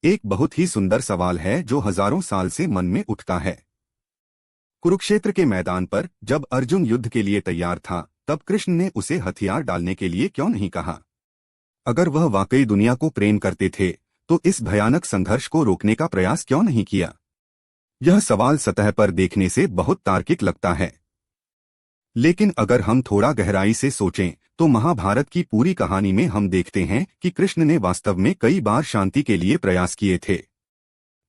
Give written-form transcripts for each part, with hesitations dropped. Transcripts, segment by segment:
एक बहुत ही सुंदर सवाल है जो हजारों साल से मन में उठता है। कुरुक्षेत्र के मैदान पर जब अर्जुन युद्ध के लिए तैयार था, तब कृष्ण ने उसे हथियार डालने के लिए क्यों नहीं कहा? अगर वह वाकई दुनिया को प्रेम करते थे, तो इस भयानक संघर्ष को रोकने का प्रयास क्यों नहीं किया? यह सवाल सतह पर देखने से बहुत तार्किक लगता है, लेकिन अगर हम थोड़ा गहराई से सोचें, तो महाभारत की पूरी कहानी में हम देखते हैं कि कृष्ण ने वास्तव में कई बार शांति के लिए प्रयास किए थे।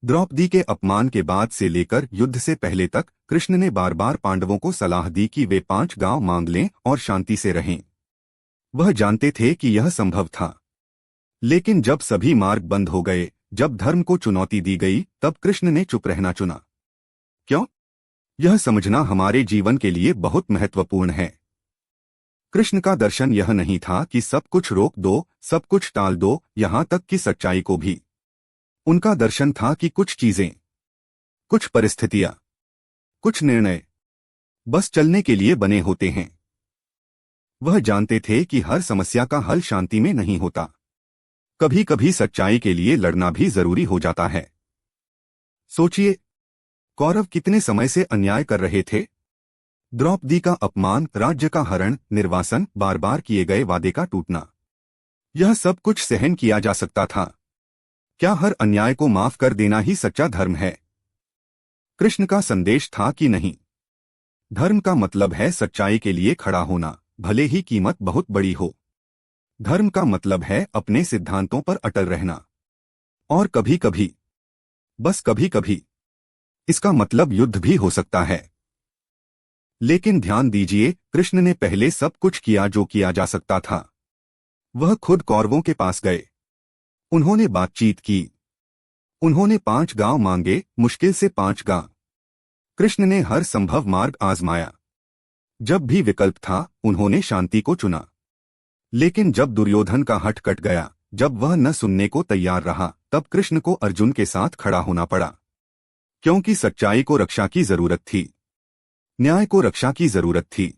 द्रौपदी के अपमान के बाद से लेकर युद्ध से पहले तक कृष्ण ने बार बार पांडवों को सलाह दी कि वे 5 गांव मांग लें और शांति से रहें। वह जानते थे कि यह संभव था, लेकिन जब सभी मार्ग बंद हो गए, जब धर्म को चुनौती दी गई, तब कृष्ण ने चुप रहना चुना। क्यों? यह समझना हमारे जीवन के लिए बहुत महत्वपूर्ण है। कृष्ण का दर्शन यह नहीं था कि सब कुछ रोक दो, सब कुछ टाल दो, यहां तक कि सच्चाई को भी। उनका दर्शन था कि कुछ चीजें, कुछ परिस्थितियां, कुछ निर्णय बस चलने के लिए बने होते हैं। वह जानते थे कि हर समस्या का हल शांति में नहीं होता। कभी कभी सच्चाई के लिए लड़ना भी जरूरी हो जाता है। सोचिए, कौरव कितने समय से अन्याय कर रहे थे। द्रौपदी का अपमान, राज्य का हरण, निर्वासन, बार बार किए गए वादे का टूटना, यह सब कुछ सहन किया जा सकता था। क्या हर अन्याय को माफ कर देना ही सच्चा धर्म है? कृष्ण का संदेश था कि नहीं। धर्म का मतलब है सच्चाई के लिए खड़ा होना, भले ही कीमत बहुत बड़ी हो। धर्म का मतलब है अपने सिद्धांतों पर अटल रहना। और कभी कभी, बस कभी कभी, इसका मतलब युद्ध भी हो सकता है। लेकिन ध्यान दीजिए, कृष्ण ने पहले सब कुछ किया जो किया जा सकता था। वह खुद कौरवों के पास गए, उन्होंने बातचीत की, उन्होंने 5 गांव मांगे, मुश्किल से 5 गांव। कृष्ण ने हर संभव मार्ग आजमाया। जब भी विकल्प था, उन्होंने शांति को चुना। लेकिन जब दुर्योधन का हठ कट गया, जब वह न सुनने को तैयार रहा, तब कृष्ण को अर्जुन के साथ खड़ा होना पड़ा। क्योंकि सच्चाई को रक्षा की जरूरत थी, न्याय को रक्षा की जरूरत थी।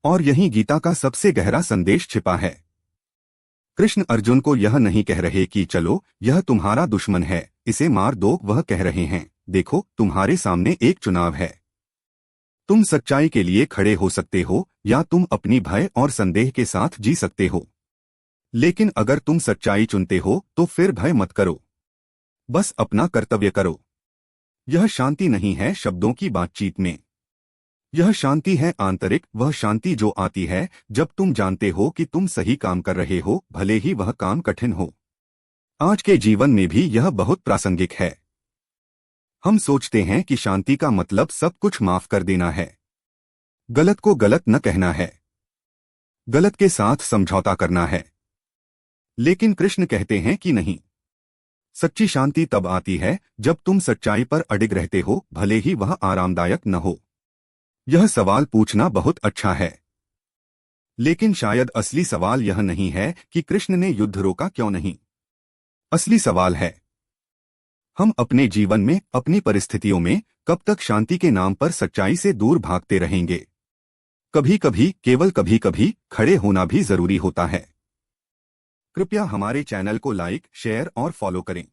और यही गीता का सबसे गहरा संदेश छिपा है। कृष्ण अर्जुन को यह नहीं कह रहे कि चलो, यह तुम्हारा दुश्मन है, इसे मार दो। वह कह रहे हैं, देखो, तुम्हारे सामने एक चुनाव है। तुम सच्चाई के लिए खड़े हो सकते हो, या तुम अपनी भय और संदेह के साथ जी सकते हो। लेकिन अगर तुम सच्चाई चुनते हो, तो फिर भय मत करो, बस अपना कर्तव्य करो। यह शांति नहीं है शब्दों की बातचीत में, यह शांति है आंतरिक। वह शांति जो आती है जब तुम जानते हो कि तुम सही काम कर रहे हो, भले ही वह काम कठिन हो। आज के जीवन में भी यह बहुत प्रासंगिक है। हम सोचते हैं कि शांति का मतलब सब कुछ माफ कर देना है, गलत को गलत न कहना है, गलत के साथ समझौता करना है। लेकिन कृष्ण कहते हैं कि नहीं। सच्ची शांति तब आती है जब तुम सच्चाई पर अडिग रहते हो, भले ही वह आरामदायक न हो। यह सवाल पूछना बहुत अच्छा है, लेकिन शायद असली सवाल यह नहीं है कि कृष्ण ने युद्ध रोका क्यों नहीं। असली सवाल है, हम अपने जीवन में, अपनी परिस्थितियों में कब तक शांति के नाम पर सच्चाई से दूर भागते रहेंगे? कभी कभी, केवल कभी कभी, खड़े होना भी जरूरी होता है। कृपया हमारे चैनल को लाइक, शेयर और फॉलो करें।